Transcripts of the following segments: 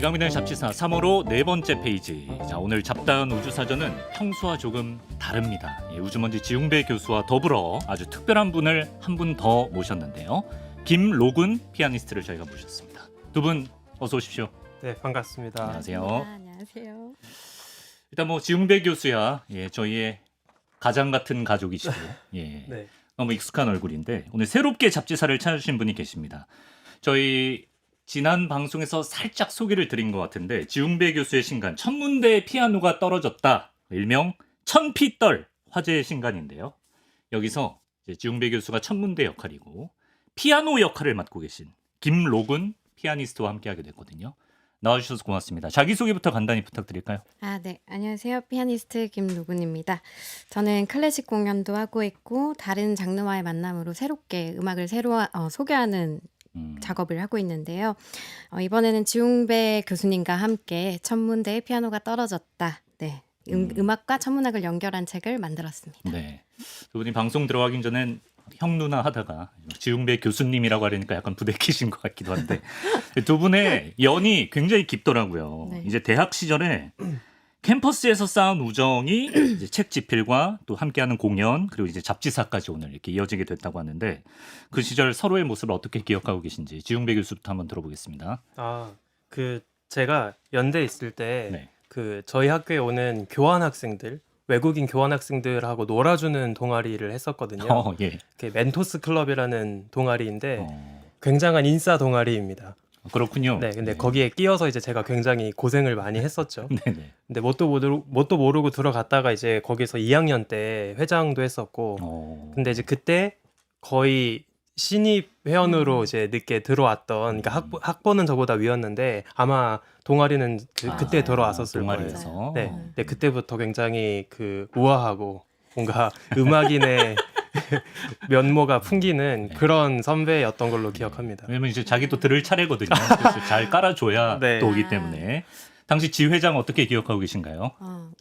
이강민의 잡지사 3월호 네 번째 페이지. 자, 오늘 잡다한 우주사전은 평소와 조금 다릅니다. 우주먼지 지웅배 교수와 더불어 아주 특별한 분을 한 분 더 모셨는데요. 김로군 피아니스트를 저희가 모셨습니다. 두 분 어서 오십시오. 네, 반갑습니다. 안녕하세요. 안녕하세요. 일단 뭐 지웅배 교수야 저희의 가장 같은 가족이시고 네. 너무 익숙한 얼굴인데 오늘 새롭게 잡지사를 찾으신 분이 계십니다. 저희 지난 방송에서 살짝 소개를 드린 것 같은데 지웅배 교수의 신간 천문대의 피아노가 떨어졌다, 일명 천피떨 화제의 신간인데요. 여기서 이제 지웅배 교수가 천문대 역할이고 피아노 역할을 맡고 계신 김로군 피아니스트와 함께하게 됐거든요. 나와주셔서 고맙습니다. 자기소개부터 간단히 부탁드릴까요? 네. 안녕하세요. 피아니스트 김노근입니다. 저는 클래식 공연도 하고 있고 다른 장르와의 만남으로 새롭게 음악을 소개하는 작업을 하고 있는데요. 이번에는 지웅배 교수님과 함께 천문대의 피아노가 떨어졌다. 네. 음악과 천문학을 연결한 책을 만들었습니다. 네. 두 분이 방송 들어가기 전엔 형 누나 하다가 지웅배 교수님이라고 하려니까 약간 부대끼신 것 같기도 한데 두 분의 연이 굉장히 깊더라고요. 네. 이제 대학 시절에 캠퍼스에서 쌓은 우정이 이제 책 집필과 또 함께하는 공연 그리고 이제 잡지사까지 오늘 이렇게 이어지게 됐다고 하는데 그 시절 서로의 모습을 어떻게 기억하고 계신지 지웅배 교수부터 한번 들어보겠습니다. 제가 연대 있을 때 네. 저희 학교에 오는 교환 학생들, 외국인 교환 학생들하고 놀아주는 동아리를 했었거든요. 예. 멘토스 클럽이라는 동아리인데 굉장한 인싸 동아리입니다. 그렇군요. 네, 근데 거기에 끼어서 이제 제가 굉장히 고생을 많이 했었죠. 네네. 근데 뭣도 모르고 들어갔다가 이제 거기서 2학년 때 회장도 했었고, 근데 이제 그때 거의 신입 회원으로 이제 늦게 들어왔던, 그러니까 학번은 저보다 위였는데 아마 동아리는 그때 들어왔었을 거예요. 동아리에서. 네, 근데 그때부터 굉장히 우아하고 뭔가 음악인의 면모가 풍기는 그런 선배였던 걸로 기억합니다. 왜냐면 이제 자기도 들을 차례거든요. 그래서 잘 깔아줘야 네. 또 오기 때문에. 당시 지 회장 어떻게 기억하고 계신가요?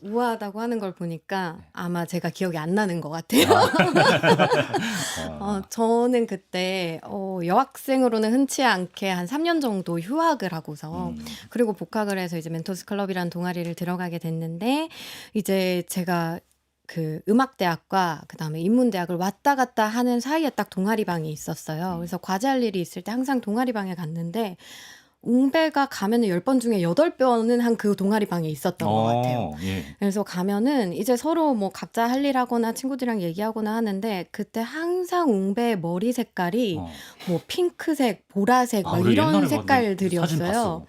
우아하다고 하는 걸 보니까 아마 제가 기억이 안 나는 것 같아요. 저는 그때 여학생으로는 흔치 않게 한 3년 정도 휴학을 하고서 그리고 복학을 해서 이제 멘토스 클럽이라는 동아리를 들어가게 됐는데 이제 제가 음악대학과 그다음에 인문대학을 왔다 갔다 하는 사이에 딱 동아리방이 있었어요. 그래서 과제할 일이 있을 때 항상 동아리방에 갔는데 웅배가 가면은 10번 중에 8번은 한 그 동아리방에 있었던 것 같아요. 예. 그래서 가면은 이제 서로 뭐 각자 할 일 하거나 친구들이랑 얘기하거나 하는데 그때 항상 웅배의 머리 색깔이 뭐 핑크색, 보라색 막 그래, 이런 옛날에 색깔들이었어요. 사진 봤어.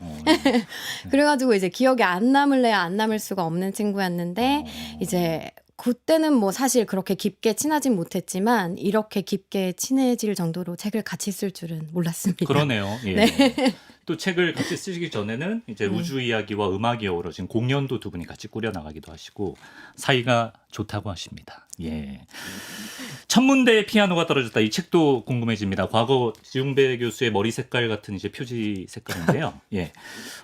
그래가지고 이제 기억에 안 남을래야 안 남을 수가 없는 친구였는데 이제 그때는 뭐 사실 그렇게 깊게 친하진 못했지만 이렇게 깊게 친해질 정도로 책을 같이 쓸 줄은 몰랐습니다. 그러네요. 예. 네. 또 책을 같이 쓰시기 전에는 이제 우주 이야기와 음악이 어우러진 공연도 두 분이 같이 꾸려 나가기도 하시고 사이가 좋다고 하십니다. 예. 천문대의 피아노가 떨어졌다. 이 책도 궁금해집니다. 과거 지웅배 교수의 머리 색깔 같은 이제 표지 색깔인데요. 예.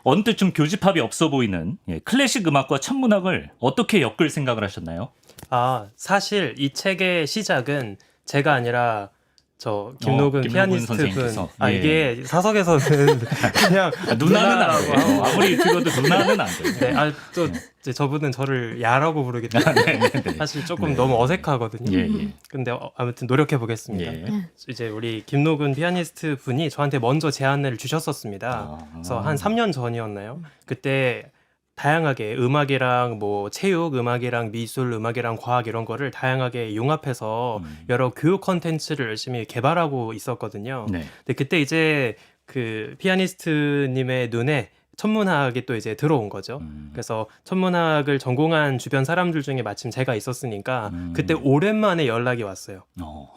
언뜻 좀 교집합이 없어 보이는 클래식 음악과 천문학을 어떻게 엮을 생각을 하셨나요? 사실 이 책의 시작은 제가 아니라 김노근 피아니스트 분. 선생님께서. 이게 사석에서는 그냥 누나는 안 누나라고 돼요. 아무리 들어도 누나는 안 돼요. 네, 또 이제 저분은 저를 야라고 부르기 때문에 사실 조금 너무 어색하거든요. 예. 근데 아무튼 노력해 보겠습니다. 예. 이제 우리 김노근 피아니스트 분이 저한테 먼저 제안을 주셨었습니다. 그래서 한 3년 전이었나요? 그때 다양하게 음악이랑 뭐 체육, 음악이랑 미술, 음악이랑 과학 이런 거를 다양하게 융합해서 여러 교육 컨텐츠를 열심히 개발하고 있었거든요. 네. 근데 그때 이제 피아니스트님의 눈에 천문학이 또 이제 들어온 거죠. 그래서 천문학을 전공한 주변 사람들 중에 마침 제가 있었으니까 그때 오랜만에 연락이 왔어요.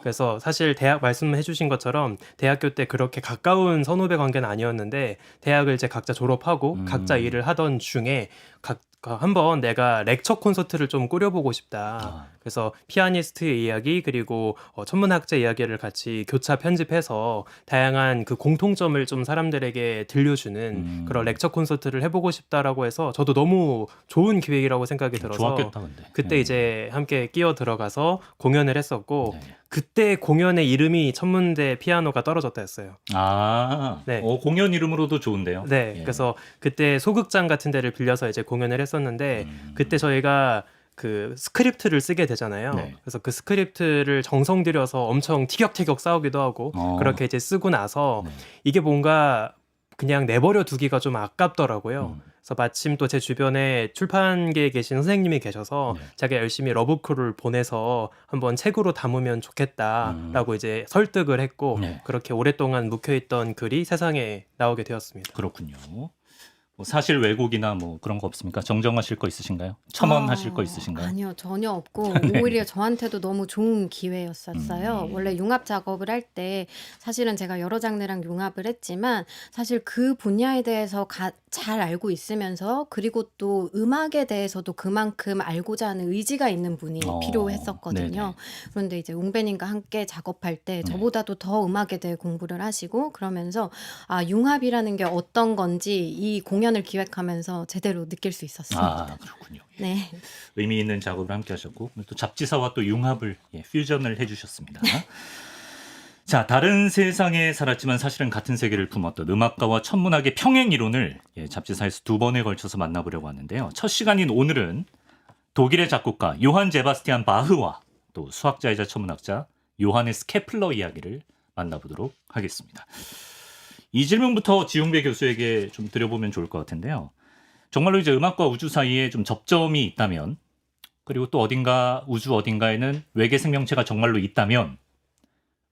그래서 사실 대학 말씀해 주신 것처럼 대학교 때 그렇게 가까운 선후배 관계는 아니었는데 대학을 이제 각자 졸업하고 각자 일을 하던 중에 한번 내가 렉처 콘서트를 좀 꾸려보고 싶다. 그래서 피아니스트의 이야기 그리고 천문학자 이야기를 같이 교차 편집해서 다양한 그 공통점을 좀 사람들에게 들려주는 그런 렉처 콘서트를 해보고 싶다라고 해서 저도 너무 좋은 기획이라고 생각이 들어서 좋았겠다 근데. 그때 이제 함께 끼어 들어가서 공연을 했었고 네. 그때 공연의 이름이 천문대 피아노가 떨어졌다였어요. 아, 네. 공연 이름으로도 좋은데요. 네, 예. 그래서 그때 소극장 같은 데를 빌려서 이제 공연을 했었는데 그때 저희가 그 스크립트를 쓰게 되잖아요. 네. 그래서 그 스크립트를 정성 들여서 엄청 티격태격 싸우기도 하고 그렇게 이제 쓰고 나서 네. 이게 뭔가 그냥 내버려 두기가 좀 아깝더라고요. 음. 그래서 마침 또 제 주변에 출판계에 계신 선생님이 계셔서 네. 자기가 열심히 러브콜을 보내서 한번 책으로 담으면 좋겠다라고 이제 설득을 했고 네. 그렇게 오랫동안 묵혀있던 글이 세상에 나오게 되었습니다. 그렇군요. 뭐 사실 왜곡이나 뭐 그런 거 없습니까? 정정하실 거 있으신가요? 첨언하실 거 있으신가요? 아니요, 전혀 없고 네. 오히려 저한테도 너무 좋은 기회였었어요. 원래 융합 작업을 할 때 사실은 제가 여러 장르랑 융합을 했지만 사실 그 분야에 대해서 잘 알고 있으면서 그리고 또 음악에 대해서도 그만큼 알고자 하는 의지가 있는 분이 필요했었거든요. 네네. 그런데 이제 웅배님과 함께 작업할 때 저보다도 더 음악에 대해 공부를 하시고 그러면서 융합이라는 게 어떤 건지 이 공연을 기획하면서 제대로 느낄 수 있었습니다. 아, 그렇군요. 네. 의미 있는 작업을 함께 하셨고 또 잡지사와 또 융합을 퓨전을 해주셨습니다. 자, 다른 세상에 살았지만 사실은 같은 세계를 품었던 음악가와 천문학의 평행 이론을 잡지사에서 2번에 걸쳐서 만나보려고 하는데요. 첫 시간인 오늘은 독일의 작곡가 요한 제바스티안 바흐와 또 수학자이자 천문학자 요하네스 케플러 이야기를 만나보도록 하겠습니다. 이 질문부터 지용배 교수에게 좀 드려보면 좋을 것 같은데요. 정말로 이제 음악과 우주 사이에 좀 접점이 있다면, 그리고 또 우주 어딘가에는 외계 생명체가 정말로 있다면,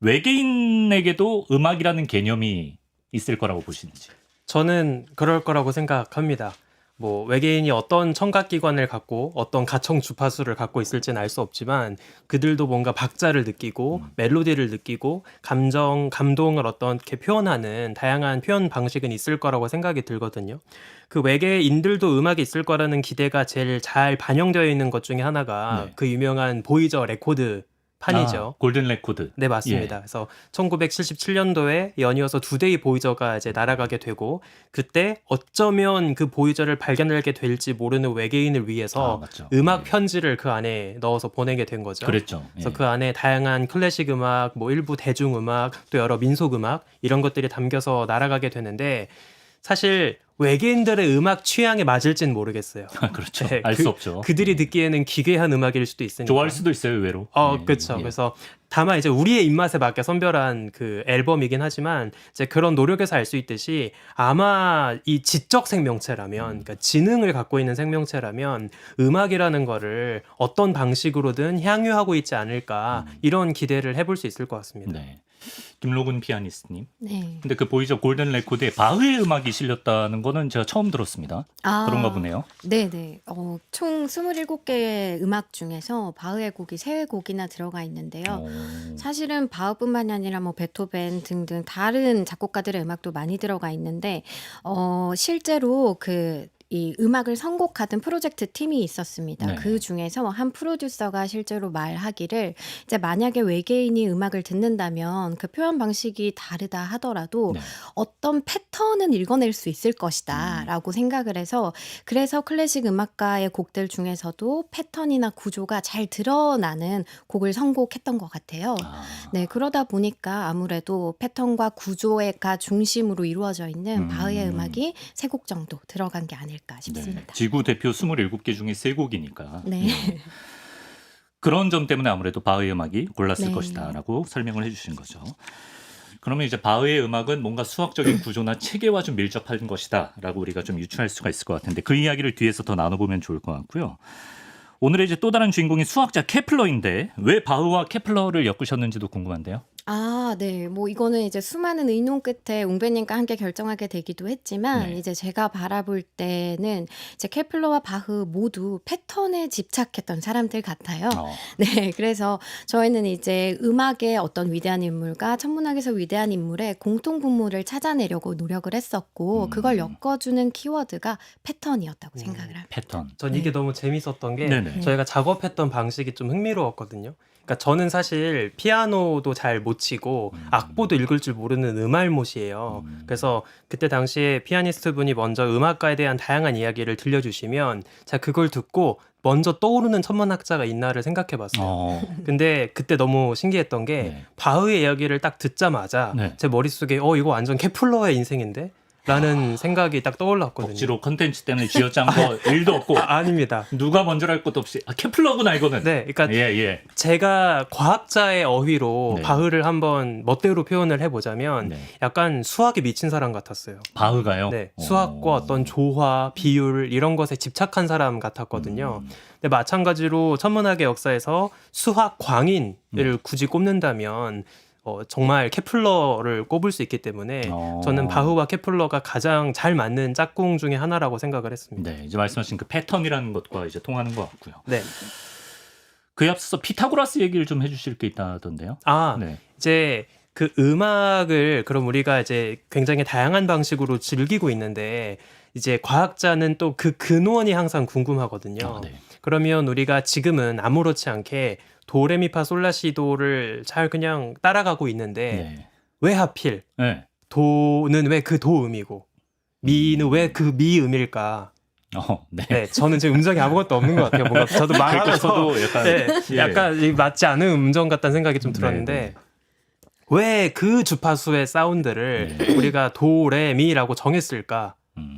외계인에게도 음악이라는 개념이 있을 거라고 보시는지. 저는 그럴 거라고 생각합니다. 뭐 외계인이 어떤 청각기관을 갖고 어떤 가청 주파수를 갖고 있을지는 알 수 없지만 그들도 뭔가 박자를 느끼고 멜로디를 느끼고 감동을 어떻게 표현하는 다양한 표현 방식은 있을 거라고 생각이 들거든요. 그 외계인들도 음악이 있을 거라는 기대가 제일 잘 반영되어 있는 것 중에 하나가 네. 그 유명한 보이저 레코드 판이죠. 골든 레코드. 네, 맞습니다. 그래서 1977년도에 연이어서 2대의 보이저가 이제 날아가게 되고 그때 어쩌면 그 보이저를 발견하게 될지 모르는 외계인을 위해서 맞죠. 음악 편지를 그 안에 넣어서 보내게 된 거죠. 그랬죠. 그래서 그 안에 다양한 클래식 음악, 뭐 일부 대중 음악, 또 여러 민속 음악 이런 것들이 담겨서 날아가게 되는데 사실 외계인들의 음악 취향에 맞을지는 모르겠어요. 그렇죠. 네, 알 수 없죠. 그들이 듣기에는 기괴한 음악일 수도 있으니까. 좋아할 수도 있어요, 의외로. 그렇죠. 그래서 다만 이제 우리의 입맛에 맞게 선별한 그 앨범이긴 하지만 이제 그런 노력에서 알 수 있듯이 아마 이 지적 생명체라면, 그러니까 지능을 갖고 있는 생명체라면 음악이라는 거를 어떤 방식으로든 향유하고 있지 않을까 이런 기대를 해볼 수 있을 것 같습니다. 네. 김로군 피아니스트님. 네. 근데 그 보이저 골든 레코드에 바흐의 음악이 실렸다는 거는 제가 처음 들었습니다. 그런가 보네요. 네네. 총 27개의 음악 중에서 바흐의 곡이 3곡이나 들어가 있는데요. 사실은 바흐뿐만이 아니라 뭐 베토벤 등등 다른 작곡가들의 음악도 많이 들어가 있는데 실제로 이 음악을 선곡하던 프로젝트 팀이 있었습니다. 네. 그 중에서 한 프로듀서가 실제로 말하기를 이제 만약에 외계인이 음악을 듣는다면 그 표현 방식이 다르다 하더라도 네. 어떤 패턴은 읽어낼 수 있을 것이다 라고 생각을 해서 그래서 클래식 음악가의 곡들 중에서도 패턴이나 구조가 잘 드러나는 곡을 선곡했던 것 같아요. 네, 그러다 보니까 아무래도 패턴과 구조가 중심으로 이루어져 있는 바흐의 음악이 3곡 정도 들어간 게 아닐까 싶습니다. 네. 지구 대표 27개 중에 3곡이니까. 네. 그런 점 때문에 아무래도 바흐의 음악이 골랐을 네. 것이다라고 설명을 해주신 거죠. 그러면 이제 바흐의 음악은 뭔가 수학적인 구조나 체계와 좀 밀접한 것이다라고 우리가 좀 유추할 수가 있을 것 같은데 그 이야기를 뒤에서 더 나눠보면 좋을 것 같고요. 오늘의 이제 또 다른 주인공이 수학자 케플러인데 왜 바흐와 케플러를 엮으셨는지도 궁금한데요. 아, 네. 뭐 이거는 이제 수많은 의논 끝에 웅배님과 함께 결정하게 되기도 했지만 네. 이제 제가 바라볼 때는 이제 케플러와 바흐 모두 패턴에 집착했던 사람들 같아요. 어. 네, 그래서 저희는 이제 음악의 어떤 위대한 인물과 천문학에서 위대한 인물의 공통 분모를 찾아내려고 노력을 했었고 그걸 엮어주는 키워드가 패턴이었다고 생각을 합니다. 패턴. 전 네. 이게 너무 재밌었던 게 네네. 저희가 작업했던 방식이 좀 흥미로웠거든요. 그러니까 저는 사실 피아노도 잘 못 치고 악보도 읽을 줄 모르는 음알못이에요. 그래서 그때 당시에 피아니스트 분이 먼저 음악가에 대한 다양한 이야기를 들려주시면 제가 그걸 듣고 먼저 떠오르는 천문학자가 있나를 생각해봤어요. 어. 근데 그때 너무 신기했던 게 네. 바흐의 이야기를 딱 듣자마자 네. 제 머릿속에 이거 완전 케플러의 인생인데? 라는 생각이 딱 떠올랐거든요. 억지로 컨텐츠 때문에 쥐어짠 거 일도 없고 아닙니다. 누가 먼저랄 것도 없이 케플러구나 이거는. 네, 그러니까 예. 제가 과학자의 어휘로 네. 바흐를 한번 멋대로 표현을 해보자면 네. 약간 수학에 미친 사람 같았어요. 바흐가요? 네, 수학과 어떤 조화, 비율 이런 것에 집착한 사람 같았거든요. 근데 마찬가지로 천문학의 역사에서 수학 광인을 굳이 꼽는다면 정말 케플러를 꼽을 수 있기 때문에 저는 바흐와 케플러가 가장 잘 맞는 짝꿍 중에 하나라고 생각을 했습니다. 네, 이제 말씀하신 그 패턴이라는 것과 이제 통하는 것 같고요. 네. 그에 앞서서 피타고라스 얘기를 좀 해주실 게 있다던데요. 네. 이제 그 음악을 그럼 우리가 이제 굉장히 다양한 방식으로 즐기고 있는데 이제 과학자는 또 그 근원이 항상 궁금하거든요. 네. 그러면 우리가 지금은 아무렇지 않게 도레미파솔라시도를 잘 그냥 따라가고 있는데 네. 왜 하필 네. 도는 왜 그 도음이고 미는 왜 그 미음일까? 네. 네, 저는 지금 음정이 아무것도 없는 것 같아요. 뭔가 저도 말하면서 저도 약간 네, 예. 약간 이 맞지 않은 음정 같다는 생각이 좀 네, 들었는데 네. 왜 그 주파수의 사운드를 네. 우리가 도레미라고 정했을까?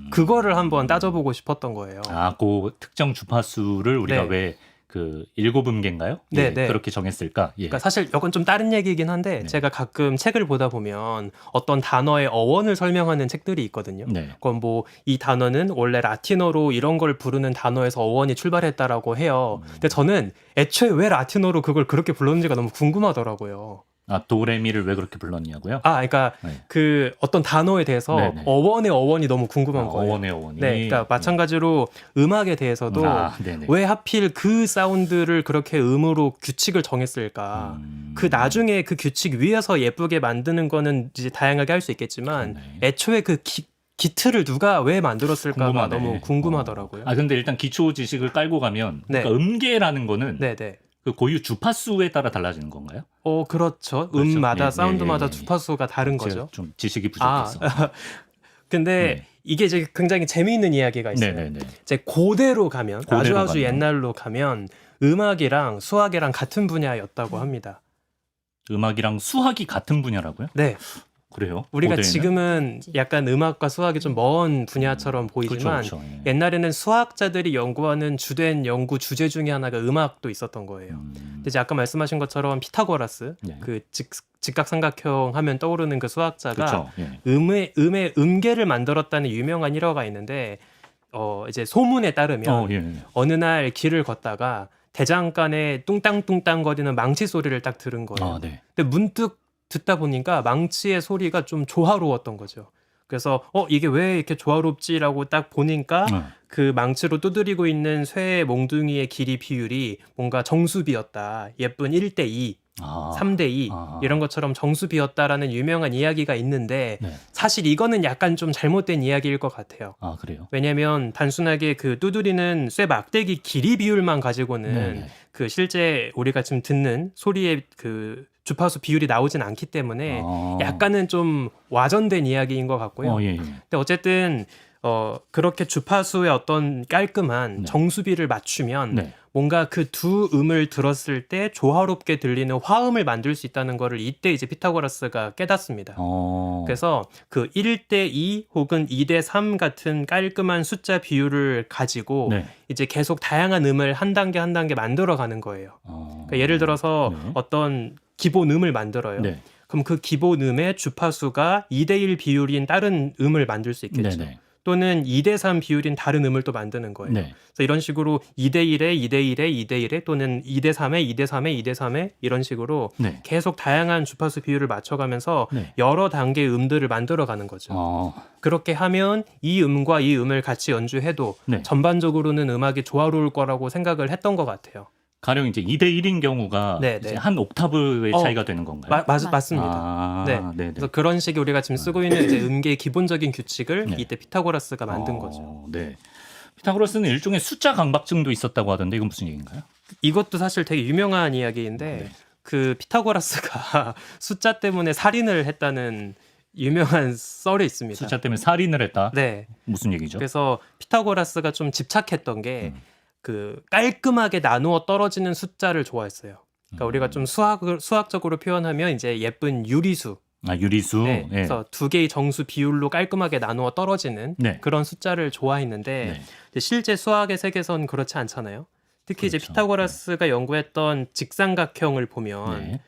그거를 한번 따져보고 싶었던 거예요. 그 특정 주파수를 우리가 네. 왜 그 7음계인가요? 네, 예, 네. 그렇게 정했을까? 예. 그러니까 사실 이건 좀 다른 얘기이긴 한데 네. 제가 가끔 책을 보다 보면 어떤 단어의 어원을 설명하는 책들이 있거든요. 네. 그건 뭐 이 단어는 원래 라틴어로 이런 걸 부르는 단어에서 어원이 출발했다라고 해요. 근데 저는 애초에 왜 라틴어로 그걸 그렇게 불렀는지가 너무 궁금하더라고요. 도레미를 왜 그렇게 불렀냐고요? 그러니까 네. 그 어떤 단어에 대해서 네네. 어원이 너무 궁금한 거예요. 어원의 어원이. 네, 그러니까 마찬가지로 음악에 대해서도 네네. 왜 하필 그 사운드를 그렇게 음으로 규칙을 정했을까? 그 나중에 그 규칙 위에서 예쁘게 만드는 거는 이제 다양하게 할 수 있겠지만 그렇네. 애초에 그 기틀을 누가 왜 만들었을까가 궁금하네. 너무 궁금하더라고요. 근데 일단 기초 지식을 깔고 가면 네. 그러니까 음계라는 거는 네네. 그 고유 주파수에 따라 달라지는 건가요? 그렇죠. 그렇죠. 음마다 네, 사운드마다 네, 네, 네. 주파수가 다른 제가 거죠. 좀 지식이 부족해서. 근데 네. 이게 이제 굉장히 재미있는 이야기가 있어요. 네네네. 이제 고대로 가면 고대로 아주 가면. 옛날로 가면 음악이랑 수학이랑 같은 분야였다고 합니다. 음악이랑 수학이 같은 분야라고요? 네. 그래요? 우리가 고대에는? 지금은 약간 음악과 수학이 좀 먼 분야처럼 보이지만 그렇죠. 예. 옛날에는 수학자들이 연구하는 주된 연구 주제 중에 하나가 음악도 있었던 거예요. 근데 이제 아까 말씀하신 것처럼 피타고라스 네. 그 직각삼각형 하면 떠오르는 그 수학자가 그렇죠. 예. 음의 음계를 만들었다는 유명한 일화가 있는데 이제 소문에 따르면 예. 어느 날 길을 걷다가 대장간에 뚱땅뚱땅거리는 망치 소리를 딱 들은 거예요. 네. 근데 문득 듣다 보니까 망치의 소리가 좀 조화로웠던 거죠. 그래서 이게 왜 이렇게 조화롭지라고 딱 보니까 그 망치로 두드리고 있는 쇠의 몽둥이의 길이 비율이 뭔가 정수비였다. 예쁜 1대2, 3대2 이런 것처럼 정수비였다라는 유명한 이야기가 있는데 네. 사실 이거는 약간 좀 잘못된 이야기일 것 같아요. 그래요? 왜냐하면 단순하게 그 두드리는 쇠 막대기 길이 비율만 가지고는 네네. 그 실제 우리가 지금 듣는 소리의 그 주파수 비율이 나오진 않기 때문에 약간은 좀 와전된 이야기인 것 같고요. 예. 근데 어쨌든 그렇게 주파수의 어떤 깔끔한 네. 정수비를 맞추면 네. 뭔가 그 두 음을 들었을 때 조화롭게 들리는 화음을 만들 수 있다는 거를 이때 이제 피타고라스가 깨닫습니다. 그래서 그 1대2 혹은 2대3 같은 깔끔한 숫자 비율을 가지고 네. 이제 계속 다양한 음을 한 단계 한 단계 만들어 가는 거예요. 그러니까 예를 들어서 네. 어떤 기본 음을 만들어요. 네. 그럼 그 기본 음의 주파수가 2대1 비율인 다른 음을 만들 수 있겠죠. 네네. 또는 2대3 비율인 다른 음을 또 만드는 거예요. 네. 그래서 이런 식으로 2대1에 2대1에 2대1에 또는 2대3에 2대3에 2대3에 이런 식으로 네. 계속 다양한 주파수 비율을 맞춰가면서 네. 여러 단계의 음들을 만들어가는 거죠. 그렇게 하면 이 음과 이 음을 같이 연주해도 네. 전반적으로는 음악이 조화로울 거라고 생각을 했던 것 같아요. 가령 이제 2대 1인 경우가 네, 이제 네. 한 옥타브의 차이가 되는 건가요? 맞습니다. 아, 네. 네네. 그래서 그런 식의 우리가 지금 쓰고 있는 이제 음계의 기본적인 규칙을 네. 이때 피타고라스가 만든 거죠. 네. 피타고라스는 일종의 숫자 강박증도 있었다고 하던데 이건 무슨 얘기인가요? 이것도 사실 되게 유명한 이야기인데 네. 그 피타고라스가 숫자 때문에 살인을 했다는 유명한 썰이 있습니다. 숫자 때문에 살인을 했다? 네. 무슨 얘기죠? 그래서 피타고라스가 좀 집착했던 게 음. 그 깔끔하게 나누어 떨어지는 숫자를 좋아했어요. 그러니까 우리가 좀 수학적으로 표현하면 이제 예쁜 유리수. 유리수. 네. 네. 그래서 두 개의 정수 비율로 깔끔하게 나누어 떨어지는 네. 그런 숫자를 좋아했는데 네. 이제 실제 수학의 세계선 그렇지 않잖아요. 특히 이제 그렇죠. 피타고라스가 연구했던 직삼각형을 보면 네.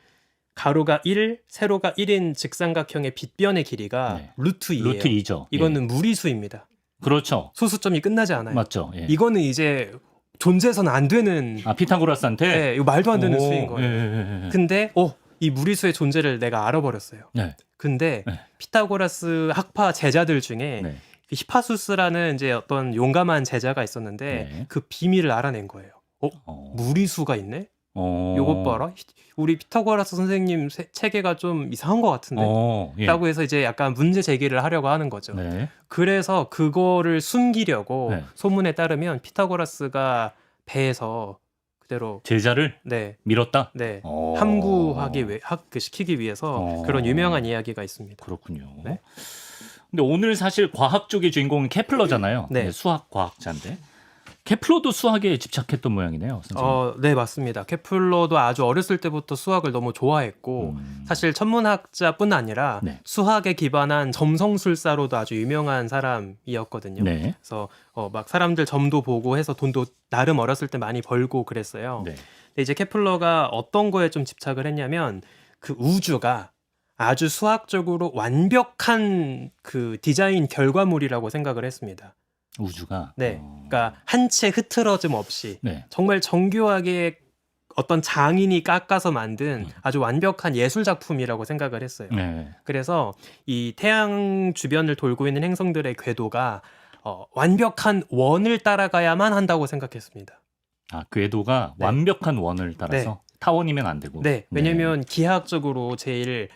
가로가 1, 세로가 1인 직삼각형의 빗변의 길이가 네. 루트 2예요. 루트 2죠. 이거는 무리수입니다. 그렇죠. 소수점이 끝나지 않아요. 맞죠. 예. 이거는 이제 존재해서는 안 되는 피타고라스한테? 네, 이거 말도 안 되는 오, 수인 거예요. 예. 근데 이 무리수의 존재를 내가 알아버렸어요. 네. 근데 네. 피타고라스 학파 제자들 중에 네. 그 히파수스라는 이제 어떤 용감한 제자가 있었는데 네. 그 비밀을 알아낸 거예요. 무리수가 있네? 요것 봐라. 우리 피타고라스 선생님 체계가 좀 이상한 것 같은데? 예. 라고 해서 이제 약간 문제 제기를 하려고 하는 거죠. 네. 그래서 그거를 숨기려고 네. 소문에 따르면 피타고라스가 배에서 그대로 제자를 네, 밀었다? 네. 어. 함구하기 시키기 위해서 그런 유명한 이야기가 있습니다. 그렇군요. 네. 근데 오늘 사실 과학 쪽의 주인공은 케플러잖아요. 네. 수학 과학자인데. 케플러도 수학에 집착했던 모양이네요, 선생님. 네, 맞습니다. 케플러도 아주 어렸을 때부터 수학을 너무 좋아했고 사실 천문학자뿐 아니라 네. 수학에 기반한 점성술사로도 아주 유명한 사람이었거든요. 네. 그래서 막 사람들 점도 보고 해서 돈도 나름 어렸을 때 많이 벌고 그랬어요. 네. 근데 이제 케플러가 어떤 거에 좀 집착을 했냐면 그 우주가 아주 수학적으로 완벽한 그 디자인 결과물이라고 생각을 했습니다. 우주가. 네. 그러니까 한 채 흐트러짐 없이 네. 정말 정교하게 어떤 장인이 깎아서 만든 아주 완벽한 예술 작품이라고 생각을 했어요. 네. 그래서 이 태양 주변을 돌고 있는 행성들의 궤도가 완벽한 원을 따라가야만 한다고 생각했습니다. 궤도가 네. 완벽한 원을 따라서 타원이면 안 되고. 네, 왜냐면 기하학적으로 제일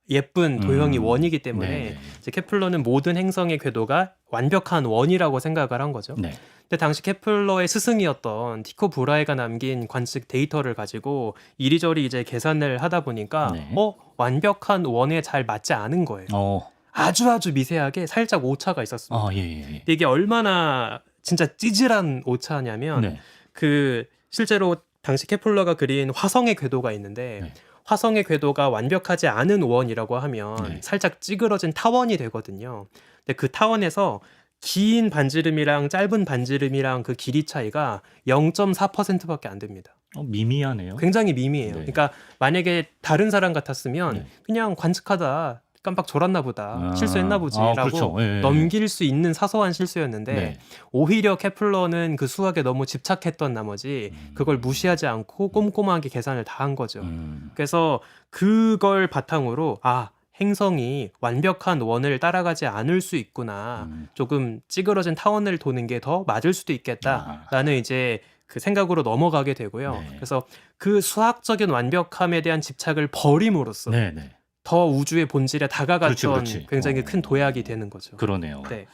예쁜 도형이 원이기 때문에 네. 이제 케플러는 모든 행성의 궤도가 완벽한 원이라고 생각을 한 거죠. 네. 근데 당시 케플러의 스승이었던 티코 브라헤가 남긴 관측 데이터를 가지고 이리저리 이제 계산을 하다 보니까 네. 완벽한 원에 잘 맞지 않은 거예요. 아주 미세하게 살짝 오차가 있었습니다. 예. 근데 이게 얼마나 진짜 찌질한 오차냐면 네. 그 실제로 당시 케플러가 그린 화성의 궤도가 있는데 네. 화성의 궤도가 완벽하지 않은 원이라고 하면 네. 살짝 찌그러진 타원이 되거든요. 근데 그 타원에서 긴 반지름이랑 짧은 반지름이랑 그 길이 차이가 0.4%밖에 안 됩니다. 미미하네요. 굉장히 미미해요. 네. 그러니까 만약에 다른 사람 같았으면 네. 그냥 관측하다 깜빡 졸았나 보다, 실수했나 보지라고 그렇죠. 예. 넘길 수 있는 사소한 실수였는데 네. 오히려 케플러는 그 수학에 너무 집착했던 나머지 그걸 무시하지 않고 꼼꼼하게 계산을 다 한 거죠. 그래서 그걸 바탕으로 행성이 완벽한 원을 따라가지 않을 수 있구나. 조금 찌그러진 타원을 도는 게 더 맞을 수도 있겠다라는 이제 그 생각으로 넘어가게 되고요. 네. 그래서 그 수학적인 완벽함에 대한 집착을 버림으로써 네. 더 우주의 본질에 다가갔던 그렇지. 굉장히 큰 도약이 되는 거죠. 그러네요. 네.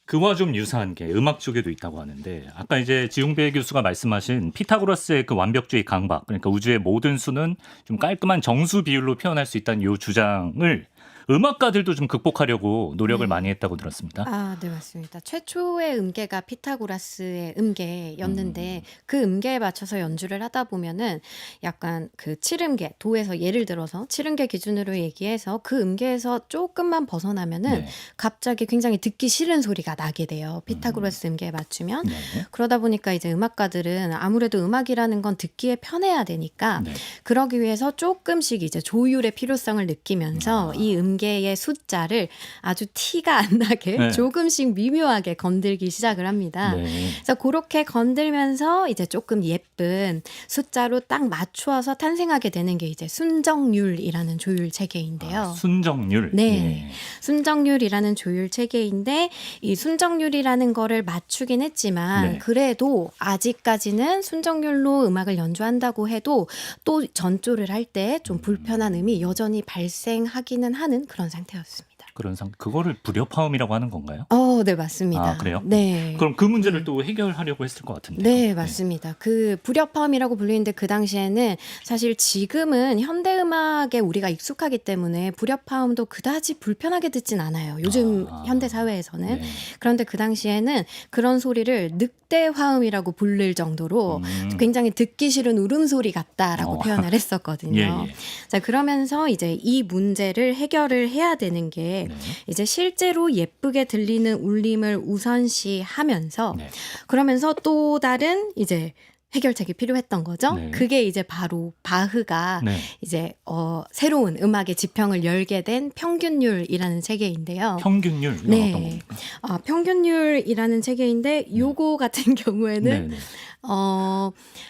그와 좀 유사한 게 음악 쪽에도 있다고 하는데 아까 이제 지웅배 교수가 말씀하신 피타고라스의 그 완벽주의 강박, 그러니까 우주의 모든 수는 좀 깔끔한 정수 비율로 표현할 수 있다는 이 주장을 음악가들도 좀 극복하려고 노력을 많이 했다고 들었습니다. 네, 맞습니다. 최초의 음계가 피타고라스의 음계였는데 그 음계에 맞춰서 연주를 하다 보면은 약간 그 7음계, 도에서 예를 들어서 7음계 기준으로 얘기해서 그 음계에서 조금만 벗어나면은 네. 갑자기 굉장히 듣기 싫은 소리가 나게 돼요. 피타고라스 음계에 맞추면. 네. 그러다 보니까 이제 음악가들은 아무래도 음악이라는 건 듣기에 편해야 되니까 네. 그러기 위해서 조금씩 이제 조율의 필요성을 느끼면서 이 음계 음계의 숫자를 아주 티가 안 나게 네. 조금씩 미묘하게 건들기 시작을 합니다. 네. 그래서 그렇게 건들면서 이제 조금 예쁜 숫자로 딱 맞추어서 탄생하게 되는 게 이제 순정률이라는 조율 체계인데요. 아, 순정률. 네. 예. 순정률이라는 조율 체계인데 이 순정률이라는 거를 맞추긴 했지만 네. 그래도 아직까지는 순정률로 음악을 연주한다고 해도 또 전조를 할 때 좀 불편한 음이 여전히 발생하기는 하는 그런 상태였습니다. 그런 그거를 불협화음이라고 하는 건가요? 네, 맞습니다. 아, 그래요? 네. 그럼 그 문제를 또 해결하려고 했을 것 같은데. 네, 맞습니다. 그 불협화음이라고 불리는데 그 당시에는 사실 지금은 현대 음악에 우리가 익숙하기 때문에 불협화음도 그다지 불편하게 듣진 않아요. 요즘 아, 현대 사회에서는. 네. 그런데 그 당시에는 그런 소리를 늑대화음이라고 부를 정도로 굉장히 듣기 싫은 울음소리 같다라고 표현을 했었거든요. 예, 예. 자, 그러면서 이제 이 문제를 해결을 해야 되는 게 네. 이제 실제로 예쁘게 들리는 울림을 우선시하면서 네. 그러면서 또 다른 이제 해결책이 필요했던 거죠. 네. 그게 이제 바로 바흐가 네. 이제 새로운 음악의 지평을 열게 된 평균율이라는 체계인데요. 평균율 이건 네. 어떤 겁니까? 평균율이라는 체계인데 요거 같은 경우에는 네, 네.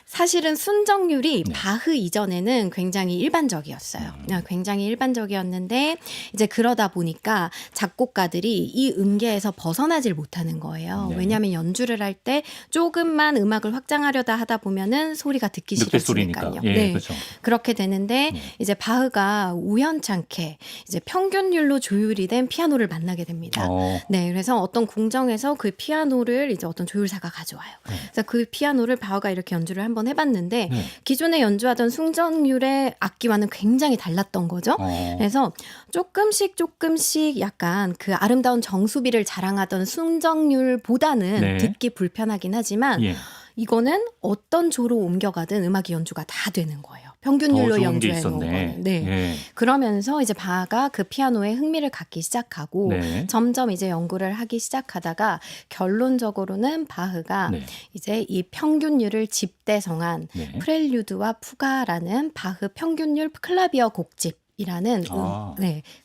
사실은 순정률이 네. 바흐 이전에는 굉장히 일반적이었어요. 굉장히 일반적이었는데 이제 그러다 보니까 작곡가들이 이 음계에서 벗어나질 못하는 거예요. 네. 왜냐하면 연주를 할 때 조금만 음악을 확장하려다 하다 보면은 소리가 듣기 늑대 소리니까. 싫어지니까요. 예, 네. 그렇죠. 그렇게 되는데 네. 이제 바흐가 우연찮게 이제 평균율로 조율이 된 피아노를 만나게 됩니다. 네, 그래서 어떤 공정에서 그 피아노를 이제 어떤 조율사가 가져와요. 네. 그래서 그 피아노를 바흐가 이렇게 연주를 한번 해봤는데 네. 기존에 연주하던 순정률의 악기와는 굉장히 달랐던 거죠. 그래서 조금씩 약간 그 아름다운 정수비를 자랑하던 순정률보다는 네. 듣기 불편하긴 하지만 예. 이거는 어떤 조로 옮겨가든 음악이 연주가 다 되는 거예요. 더 평균율로 좋은 게 연주해 놓은 있었네. 거는. 네. 예. 그러면서 이제 바하가 그 피아노에 흥미를 갖기 시작하고 네. 점점 이제 연구를 하기 시작하다가 결론적으로는 바흐가 네. 이제 이 평균율을 집대성한 네. 프렐류드와 푸가라는 바흐 평균율 클라비어 곡집이라는 아.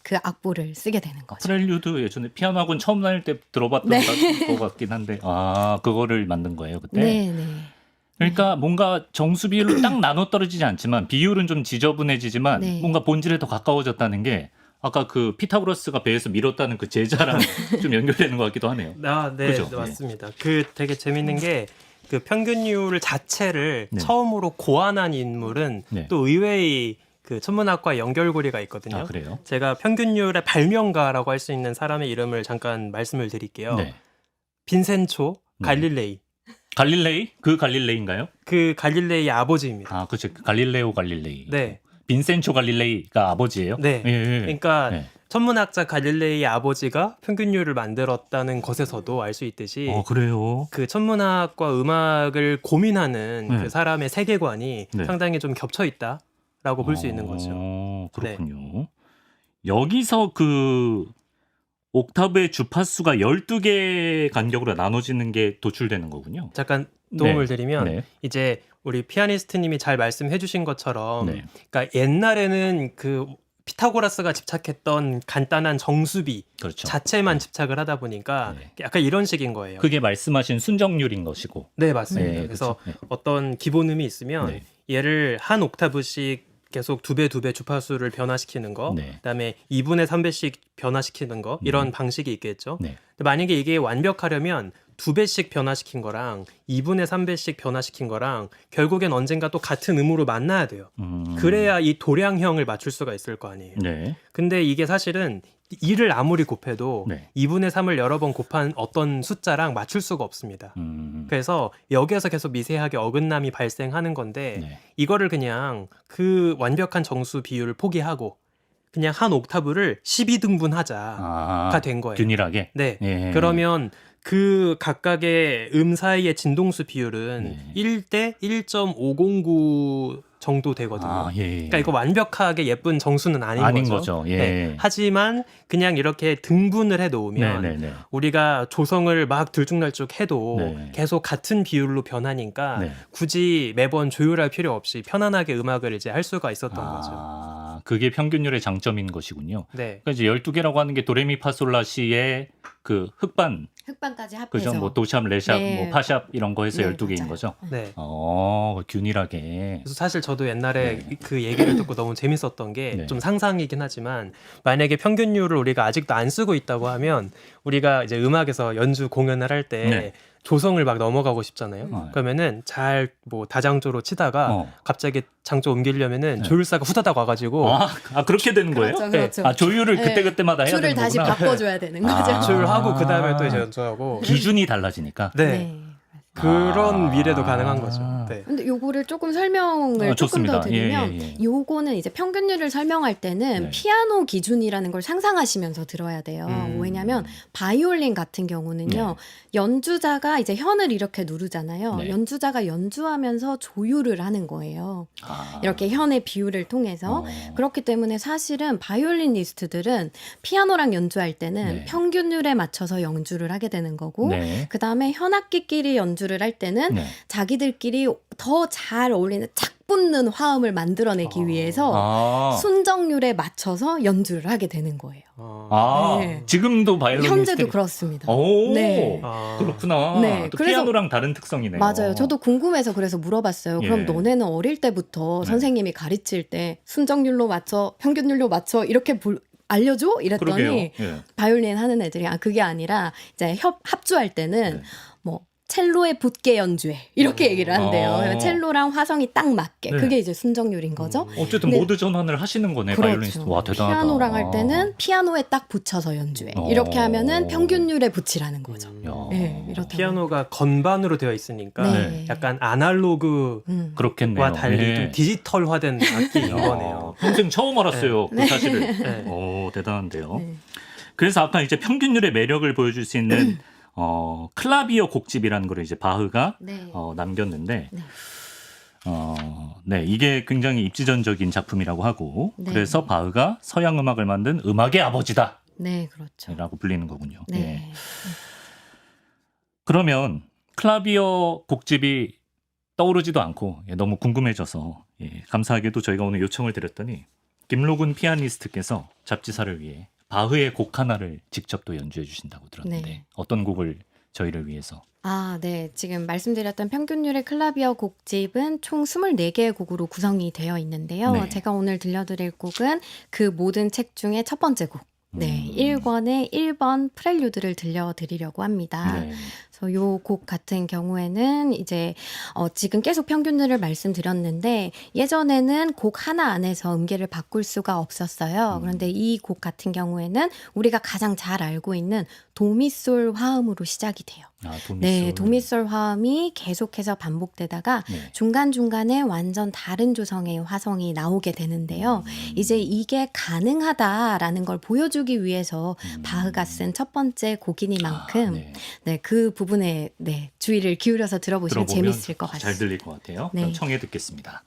그 악보를 쓰게 되는 거죠. 프렐류드 예전에 피아노 학원 처음 다닐 때 들어봤던 것 같긴 한데 그거를 만든 거예요 그때. 네, 네. 그러니까 뭔가 정수 비율로 딱 나눠 떨어지지 않지만 비율은 좀 지저분해지지만 네. 뭔가 본질에 더 가까워졌다는 게 아까 그 피타고라스가 배에서 밀었다는 그 제자랑 좀 연결되는 것 같기도 하네요. 네, 그죠? 네, 맞습니다. 그 되게 재밌는 게 그 평균율 자체를 네. 처음으로 고안한 인물은 네. 또 의외의 그 천문학과 연결고리가 있거든요. 아, 그래요? 제가 평균율의 발명가라고 할 수 있는 사람의 이름을 잠깐 말씀을 드릴게요. 네. 빈센초 네. 갈릴레이. 갈릴레이? 그 갈릴레이인가요? 그 갈릴레이의 아버지입니다. 아, 그렇죠. 갈릴레오 갈릴레이. 네. 빈센초 갈릴레이가 아버지예요? 네. 예, 예. 그러니까 네. 천문학자 갈릴레이의 아버지가 평균율을 만들었다는 것에서도 알 수 있듯이 그래요. 그 천문학과 음악을 고민하는 네. 그 사람의 세계관이 네. 상당히 좀 겹쳐 있다라고 볼 수 있는 거죠. 그렇군요. 여기서 그 옥타브의 주파수가 12개 간격으로 나눠지는 게 도출되는 거군요. 잠깐 도움을 네. 드리면 네. 이제 우리 피아니스트님이 잘 말씀해 주신 것처럼 네. 그러니까 옛날에는 그 피타고라스가 집착했던 간단한 정수비 그렇죠. 자체만 집착을 하다 보니까 네. 약간 이런 식인 거예요. 그게 말씀하신 순정률인 것이고. 네, 맞습니다. 네, 그래서 그렇죠. 네. 어떤 기본음이 있으면 네. 얘를 한 옥타브씩 계속 2배 주파수를 변화시키는 거, 네. 그다음에 2분의 3배씩 변화시키는 거 이런 방식이 있겠죠. 네. 근데 만약에 이게 완벽하려면 2배씩 변화시킨 거랑 2분의 3배씩 변화시킨 거랑 결국엔 언젠가 또 같은 음으로 만나야 돼요. 그래야 이 도량형을 맞출 수가 있을 거 아니에요. 네. 근데 이게 사실은 2를 아무리 곱해도 네. 2분의 3을 여러 번 곱한 어떤 숫자랑 맞출 수가 없습니다. 그래서 여기에서 계속 미세하게 어긋남이 발생하는 건데 네. 이거를 그냥 그 완벽한 정수 비율을 포기하고 그냥 한 옥타브를 12등분 하자가 된 거예요. 균일하게. 네. 예. 그러면 그 각각의 음 사이의 진동수 비율은 네. 1대 1.509 정도 되거든요. 예. 그러니까 이거 완벽하게 예쁜 정수는 아닌 거죠. 예. 네. 하지만 그냥 이렇게 등분을 해 놓으면 네. 우리가 조성을 막 들쭉날쭉 해도 네. 계속 같은 비율로 변하니까 네. 굳이 매번 조율할 필요 없이 편안하게 음악을 이제 할 수가 있었던 거죠. 그게 평균율의 장점인 것이군요. 네. 그러니까 이제 12개라고 하는 게 도레미파솔라시의 그 흑반까지 그죠? 합해서. 뭐 도샵, 레샵, 네. 뭐 파샵 이런 거 해서 네, 12개인 맞아요. 거죠. 네. 균일하게. 그래서 사실 저도 옛날에 네. 그 얘기를 듣고 너무 재밌었던 게 네. 좀 상상이긴 하지만 만약에 평균율을 우리가 아직도 안 쓰고 있다고 하면 우리가 이제 음악에서 연주 공연을 할 때 네. 조성을 막 넘어가고 싶잖아요. 어. 그러면은 잘 뭐 다장조로 치다가 갑자기 장조 옮기려면은 네. 조율사가 후다닥 와가지고 그렇게 되는 거예요? 그렇죠, 그렇죠. 아, 조율을 네. 그때그때마다 해야 줄을 되는 다시 거구나. 바꿔줘야 되는 아. 거죠. 조율하고 그 다음에 또 이제 연주하고 기준이 달라지니까. 네. 그런 아. 미래도 가능한 거죠. 네. 근데 요거를 조금 설명을 조금 좋습니다. 더 드리면 예. 요거는 이제 평균율을 설명할 때는 네. 피아노 기준이라는 걸 상상하시면서 들어야 돼요. 왜냐면 바이올린 같은 경우는요. 연주자가 이제 현을 이렇게 누르잖아요. 네. 연주자가 연주하면서 조율을 하는 거예요. 아. 이렇게 현의 비율을 통해서. 그렇기 때문에 사실은 바이올리니스트들은 피아노랑 연주할 때는 네. 평균율에 맞춰서 연주를 하게 되는 거고 네. 그다음에 현악기끼리 연주를 할 때는 네. 자기들끼리 더 잘 어울리는 착 붙는 화음을 만들어내기 위해서 아. 순정률에 맞춰서 연주를 하게 되는 거예요. 네. 지금도 바이올리니스트 현재도 그렇습니다. 오. 네. 그렇구나. 네, 또 그래서- 피아노랑 다른 특성이네요. 맞아요. 저도 궁금해서 그래서 물어봤어요. 예. 그럼 너네는 어릴 때부터 네. 선생님이 가르칠 때 순정률로 맞춰, 평균율로 맞춰 이렇게 알려줘? 이랬더니 그러게요. 예. 바이올린 하는 애들이 그게 아니라 이제 합주할 때는 네. 뭐 첼로에 붙게 연주해 이렇게 얘기를 한대요. 그러니까 첼로랑 화성이 딱 맞게 네. 그게 이제 순정률인 거죠. 어쨌든 네. 모드 전환을 하시는 거네. 바이올리니스트. 와, 대단하다. 피아노랑 할 때는 피아노에 딱 붙여서 연주해. 이렇게 하면은 평균율에 붙이라는 거죠. 야. 네, 이렇다고. 피아노가 건반으로 되어 있으니까 네. 약간 아날로그와 그렇겠네요. 달리 네. 좀 디지털화된 악기인 거네요. 평생 처음 알았어요. 그 사실을. 네. 오, 대단한데요. 네. 그래서 아까 이제 평균율의 매력을 보여줄 수 있는 클라비어 곡집이라는 걸 이제 바흐가 네. 남겼는데, 네. 네, 이게 굉장히 입지전적인 작품이라고 하고, 네. 그래서 바흐가 서양 음악을 만든 음악의 아버지다라고 네, 그렇죠. 불리는 거군요. 네. 예. 그러면 클라비어 곡집이 떠오르지도 않고 너무 궁금해져서 감사하게도 저희가 오늘 요청을 드렸더니 김로군 피아니스트께서 잡지사를 위해 바흐의 곡 하나를 직접 또 연주해 주신다고 들었는데 네. 어떤 곡을 저희를 위해서? 네. 지금 말씀드렸던 평균율의 클라비어 곡집은 총 24개의 곡으로 구성이 되어 있는데요. 네. 제가 오늘 들려드릴 곡은 그 모든 책 중에 첫 번째 곡. 네, 1권의 1번 프렐류드를 들려드리려고 합니다. 네. 그래서 요 곡 같은 경우에는 이제 지금 계속 평균율을 말씀드렸는데 예전에는 곡 하나 안에서 음계를 바꿀 수가 없었어요. 그런데 이 곡 같은 경우에는 우리가 가장 잘 알고 있는 도미솔 화음으로 시작이 돼요. 도미솔. 네, 도미솔 화음이 계속해서 반복되다가 네. 중간중간에 완전 다른 조성의 화성이 나오게 되는데요. 이제 이게 가능하다라는 걸 보여주기 위해서 바흐가 쓴 첫 번째 곡이니만큼 네. 네, 그 부분에 주의를 기울여서 들어보시면 들어보면 재밌을 것 같습니다. 잘 들릴 것 같아요. 네. 그럼 청해 듣겠습니다.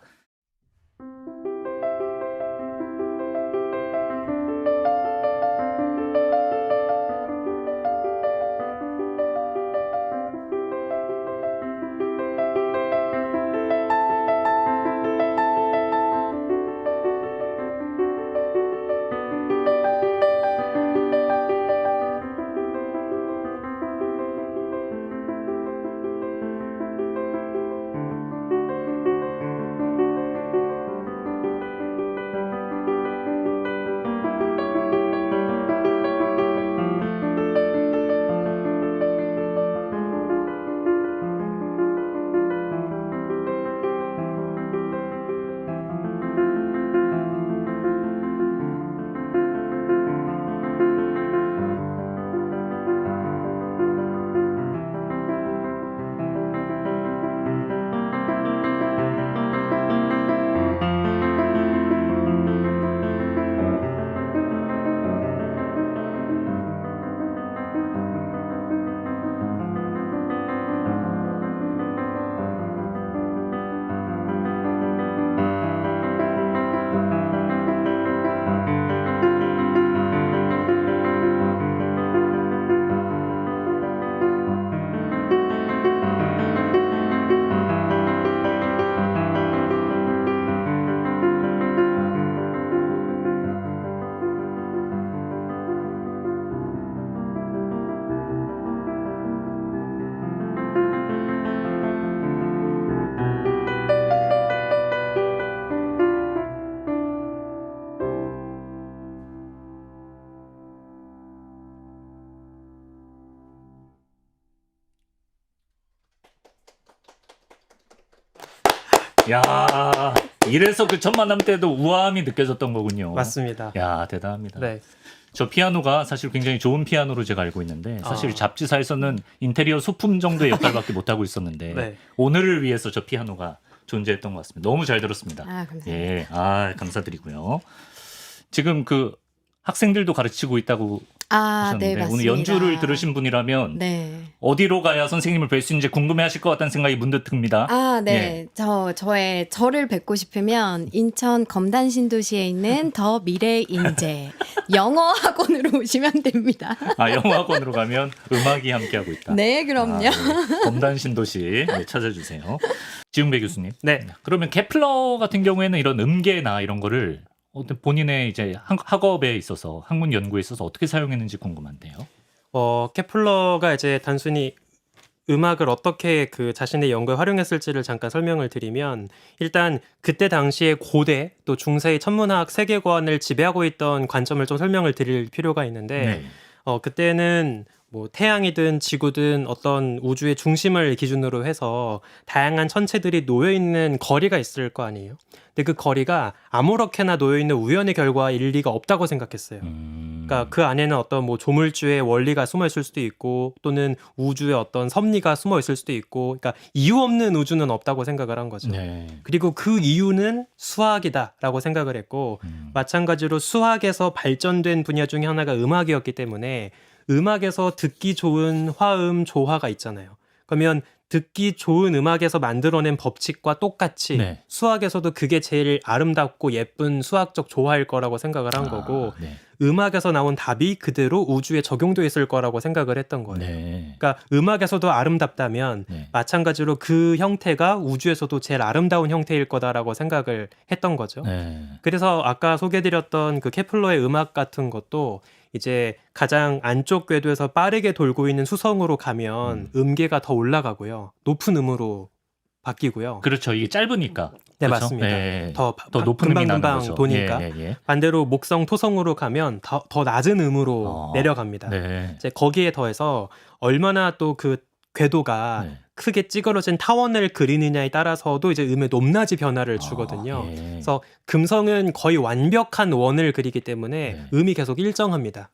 야, 이래서 그 첫 만남 때도 우아함이 느껴졌던 거군요. 맞습니다. 야, 대단합니다. 네. 저 피아노가 사실 굉장히 좋은 피아노로 제가 알고 있는데 사실 아. 잡지사에서는 인테리어 소품 정도의 역할밖에 못 하고 있었는데 네. 오늘을 위해서 저 피아노가 존재했던 것 같습니다. 너무 잘 들었습니다. 아, 감사합니다. 예, 감사드리고요. 지금 그 학생들도 가르치고 있다고 아, 하셨는데 네, 맞습니다. 오늘 연주를 들으신 분이라면 네. 어디로 가야 선생님을 뵐 수 있는지 궁금해하실 것 같다는 생각이 문득 듭니다. 아, 네. 예. 저를 뵙고 싶으면 인천 검단 신도시에 있는 더 미래 인재 영어 학원으로 오시면 됩니다. 영어학원으로 가면 음악이 함께하고 있다. 네, 그럼요. 네. 검단 신도시 네, 찾아주세요. 지웅배 교수님. 네. 그러면 케플러 같은 경우에는 이런 음계나 이런 거를 본인의 이제 학업에 있어서 학문 연구에 있어서 어떻게 사용했는지 궁금한데요. 케플러가 이제 단순히 음악을 어떻게 그 자신의 연구에 활용했을지를 잠깐 설명을 드리면 일단 그때 당시에 고대 또 중세의 천문학 세계관을 지배하고 있던 관점을 좀 설명을 드릴 필요가 있는데 그때는 뭐 태양이든 지구든 어떤 우주의 중심을 기준으로 해서 다양한 천체들이 놓여 있는 거리가 있을 거 아니에요. 근데 그 거리가 아무렇게나 놓여 있는 우연의 결과일 리가 없다고 생각했어요. 그러니까 그 안에는 어떤 뭐 조물주의 원리가 숨어 있을 수도 있고 또는 우주의 어떤 섭리가 숨어 있을 수도 있고, 그러니까 이유 없는 우주는 없다고 생각을 한 거죠. 네. 그리고 그 이유는 수학이다라고 생각을 했고 마찬가지로 수학에서 발전된 분야 중에 하나가 음악이었기 때문에 음악에서 듣기 좋은 화음, 조화가 있잖아요. 그러면 듣기 좋은 음악에서 만들어낸 법칙과 똑같이 네. 수학에서도 그게 제일 아름답고 예쁜 수학적 조화일 거라고 생각을 한 거고 네. 음악에서 나온 답이 그대로 우주에 적용돼 있을 거라고 생각을 했던 거예요. 네. 그러니까 음악에서도 아름답다면 네. 마찬가지로 그 형태가 우주에서도 제일 아름다운 형태일 거다라고 생각을 했던 거죠. 네. 그래서 아까 소개드렸던 그 케플러의 음악 같은 것도 이제 가장 안쪽 궤도에서 빠르게 돌고 있는 수성으로 가면 음계가 더 올라가고요. 높은 음으로 바뀌고요. 그렇죠. 이게 짧으니까. 네, 그렇죠? 맞습니다. 네. 더 높은 음이 나는 금방 거죠. 도니까. 예, 예, 예. 반대로 목성, 토성으로 가면 더 낮은 음으로 내려갑니다. 네. 이제 거기에 더해서 얼마나 또 그 궤도가 네. 크게 찌그러진 타원을 그리느냐에 따라서도 이제 음의 높낮이 변화를 주거든요. 예. 그래서 금성은 거의 완벽한 원을 그리기 때문에 네. 음이 계속 일정합니다.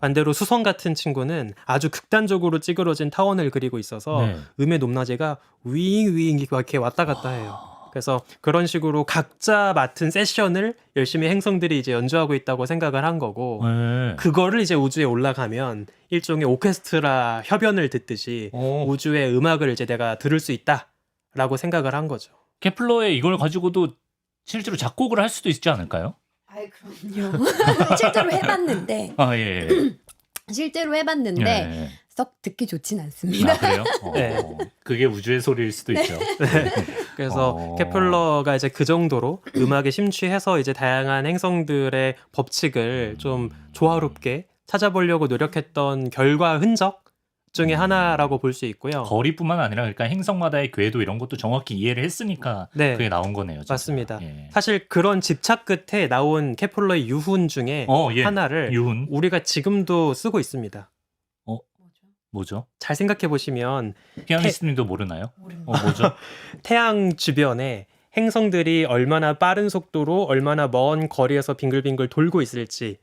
반대로 수성 같은 친구는 아주 극단적으로 찌그러진 타원을 그리고 있어서 네. 음의 높낮이가 윙윙 이렇게 왔다 갔다 해요. 그래서 그런 식으로 각자 맡은 세션을 열심히 행성들이 이제 연주하고 있다고 생각을 한 거고 네. 그거를 이제 우주에 올라가면 일종의 오케스트라 협연을 듣듯이 우주의 음악을 이제 내가 들을 수 있다라고 생각을 한 거죠. 케플러의 이걸 가지고도 실제로 작곡을 할 수도 있지 않을까요? 아이, 그럼요. 실제로 해봤는데 예. 실제로 해봤는데 예. 썩 듣기 좋진 않습니다. 그래요? 네. 그게 우주의 소리일 수도 있죠. 그래서 케플러가 이제 그 정도로 음악에 심취해서 이제 다양한 행성들의 법칙을 좀 조화롭게 찾아보려고 노력했던 결과 흔적 중에 하나라고 볼 수 있고요. 거리뿐만 아니라 그러니까 행성마다의 궤도 이런 것도 정확히 이해를 했으니까 네. 그게 나온 거네요. 진짜. 맞습니다. 예. 사실 그런 집착 끝에 나온 케플러의 유훈 중에 예. 하나를 유훈 우리가 지금도 쓰고 있습니다. 뭐죠? 잘 생각해 보시면 피아니스트님도 모르나요? 뭐죠? 태양 주변에 행성들이 얼마나 빠른 속도로 얼마나 먼 거리에서 빙글빙글 돌고 있을지,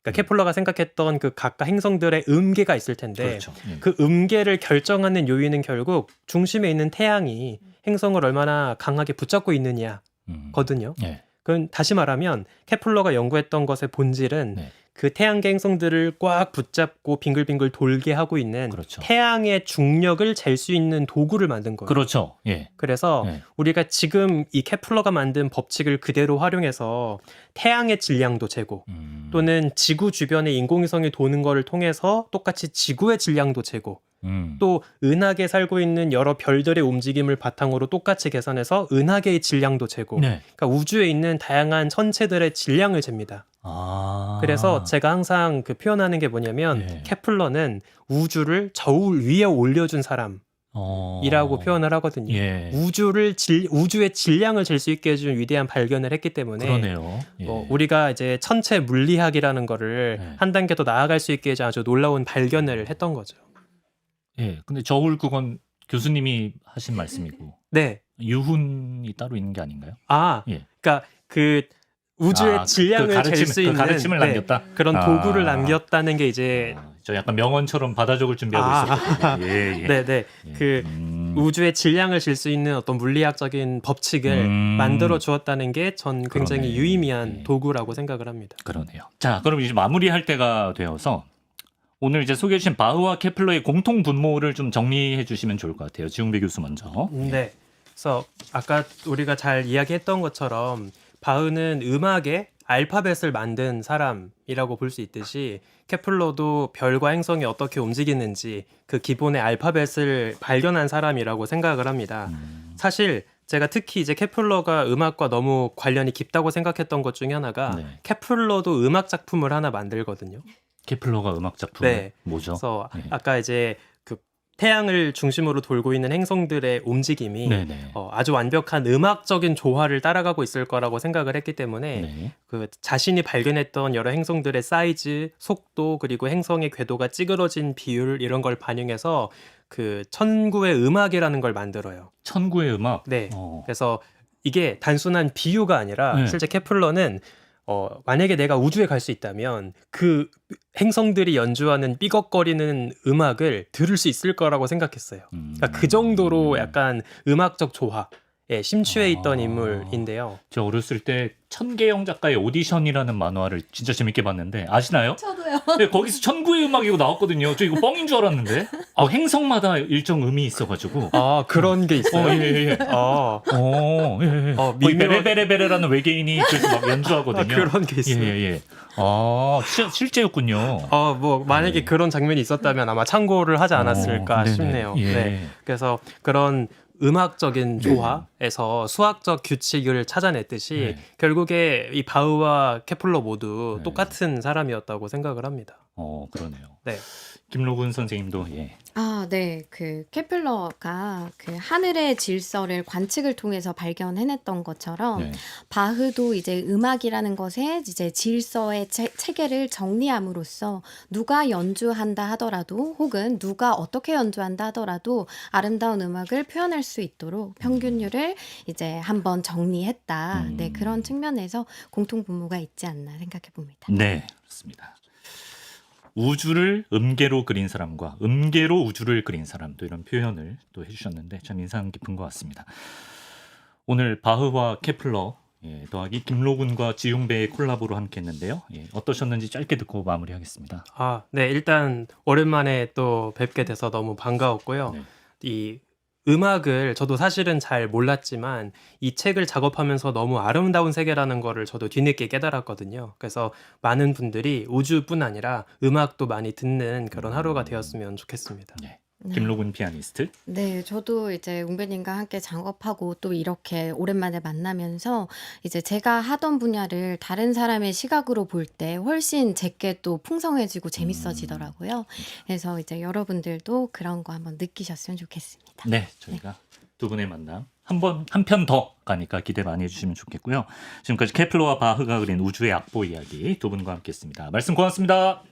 그러니까 케플러가 생각했던 그 각각 행성들의 음계가 있을 텐데 그렇죠. 예. 그 음계를 결정하는 요인은 결국 중심에 있는 태양이 행성을 얼마나 강하게 붙잡고 있느냐거든요. 예. 그럼 다시 말하면 케플러가 연구했던 것의 본질은 네. 그 태양계 행성들을 꽉 붙잡고 빙글빙글 돌게 하고 있는 그렇죠. 태양의 중력을 잴 수 있는 도구를 만든 거예요. 그렇죠. 예. 그래서 네. 우리가 지금 이 케플러가 만든 법칙을 그대로 활용해서 태양의 질량도 재고 또는 지구 주변에 인공위성이 도는 거를 통해서 똑같이 지구의 질량도 재고 또 은하계에 살고 있는 여러 별들의 움직임을 바탕으로 똑같이 계산해서 은하계의 질량도 재고 네. 그러니까 우주에 있는 다양한 천체들의 질량을 잽니다. 그래서 제가 항상 그 표현하는 게 뭐냐면 예. 케플러는 우주를 저울 위에 올려준 사람이라고 표현을 하거든요. 예. 우주의 질량을 잴 수 있게 해준 위대한 발견을 했기 때문에 그러네요. 예. 우리가 이제 천체 물리학이라는 거를 네. 한 단계 더 나아갈 수 있게 해준 아주 놀라운 발견을 했던 거죠. 예. 근데 저울 그건 교수님이 하신 말씀이고. 네. 유훈이 따로 있는 게 아닌가요? 아, 예. 그러니까 그 우주의 아, 질량을 잴 수 있는 가르침을 네, 남겼다. 그런 아. 도구를 남겼다는 게 이제 저 약간 명언처럼 받아적을 준비하고 있었거든요. 예, 예. 네네 예. 그 우주의 질량을 잴 수 있는 어떤 물리학적인 법칙을 만들어 주었다는 게 전 굉장히 그러네. 유의미한 예. 도구라고 생각을 합니다. 그러네요. 자, 그럼 이제 마무리할 때가 되어서 오늘 이제 소개해 주신 바흐와 케플러의 공통 분모를 좀 정리해 주시면 좋을 것 같아요. 지웅배 교수 먼저. 네. 그래서 아까 우리가 잘 이야기했던 것처럼 바흐는 음악의 알파벳을 만든 사람이라고 볼 수 있듯이 케플러도 별과 행성이 어떻게 움직이는지 그 기본의 알파벳을 발견한 사람이라고 생각을 합니다. 사실 제가 특히 이제 케플러가 음악과 너무 관련이 깊다고 생각했던 것 중에 하나가 네. 케플러도 음악 작품을 하나 만들거든요. 케플러가 음악 작품 네. 뭐죠? 그래서 네. 아까 이제 그 태양을 중심으로 돌고 있는 행성들의 움직임이 네네. 아주 완벽한 음악적인 조화를 따라가고 있을 거라고 생각을 했기 때문에 네. 그 자신이 발견했던 여러 행성들의 사이즈, 속도 그리고 행성의 궤도가 찌그러진 비율 이런 걸 반영해서 그 천구의 음악이라는 걸 만들어요. 천구의 음악. 네. 그래서 이게 단순한 비유가 아니라 네. 실제 케플러는 만약에 내가 우주에 갈 수 있다면 그 행성들이 연주하는 삐걱거리는 음악을 들을 수 있을 거라고 생각했어요. 그러니까 그 정도로 약간 음악적 조화에 심취해 있던 아. 인물인데요. 저 어렸을 때 천계영 작가의 오디션이라는 만화를 진짜 재밌게 봤는데 아시나요? 저도요. 네, 거기서 천구의 음악이고 나왔거든요. 저 이거 뻥인 줄 알았는데. 행성마다 일정 음이 있어가지고. 아 그런 게 있어요. 예, 예. 예, 예. 거의 미묘- 베레베레베레라는 외계인이 그래서 막 연주하거든요. 그런 게 있어요. 예, 예. 실제였군요. 뭐 만약에 네. 그런 장면이 있었다면 아마 참고를 하지 않았을까 네네. 싶네요. 예. 네. 그래서 그런 음악적인 조화에서 수학적 규칙을 찾아냈듯이 네. 결국에 이 바흐와 케플러 모두 네. 똑같은 사람이었다고 생각을 합니다. 그러네요. 네. 김로군 선생님도 예. 네. 그 케플러가 그 하늘의 질서를 관측을 통해서 발견해냈던 것처럼 네. 바흐도 이제 음악이라는 것에 이제 질서의 체계를 정리함으로써 누가 연주한다 하더라도 혹은 누가 어떻게 연주한다 하더라도 아름다운 음악을 표현할 수 있도록 평균율을 이제 한번 정리했다. 네, 그런 측면에서 공통 분모가 있지 않나 생각해 봅니다. 네, 그렇습니다. 우주를 음계로 그린 사람과 음계로 우주를 그린 사람 또 이런 표현을 또 해주셨는데 참 인상 깊은 것 같습니다. 오늘 바흐와 케플러 더하기 김로군과 지웅배의 콜라보로 함께했는데요. 어떠셨는지 짧게 듣고 마무리하겠습니다. 네. 일단 오랜만에 또 뵙게 돼서 너무 반가웠고요. 네. 이 음악을 저도 사실은 잘 몰랐지만 이 책을 작업하면서 너무 아름다운 세계라는 거를 저도 뒤늦게 깨달았거든요. 그래서 많은 분들이 우주뿐 아니라 음악도 많이 듣는 그런 하루가 되었으면 좋겠습니다. 네. 김로군 피아니스트. 네, 저도 이제 웅배님과 함께 작업하고 또 이렇게 오랜만에 만나면서 이제 제가 하던 분야를 다른 사람의 시각으로 볼 때 훨씬 제게 또 풍성해지고 재밌어지더라고요. 그래서 이제 여러분들도 그런 거 한번 느끼셨으면 좋겠습니다. 네, 저희가 두 분의 만남 한 편 더 가니까 기대 많이 해주시면 좋겠고요. 지금까지 케플러와 바흐가 그린 우주의 악보 이야기 두 분과 함께했습니다. 말씀 고맙습니다.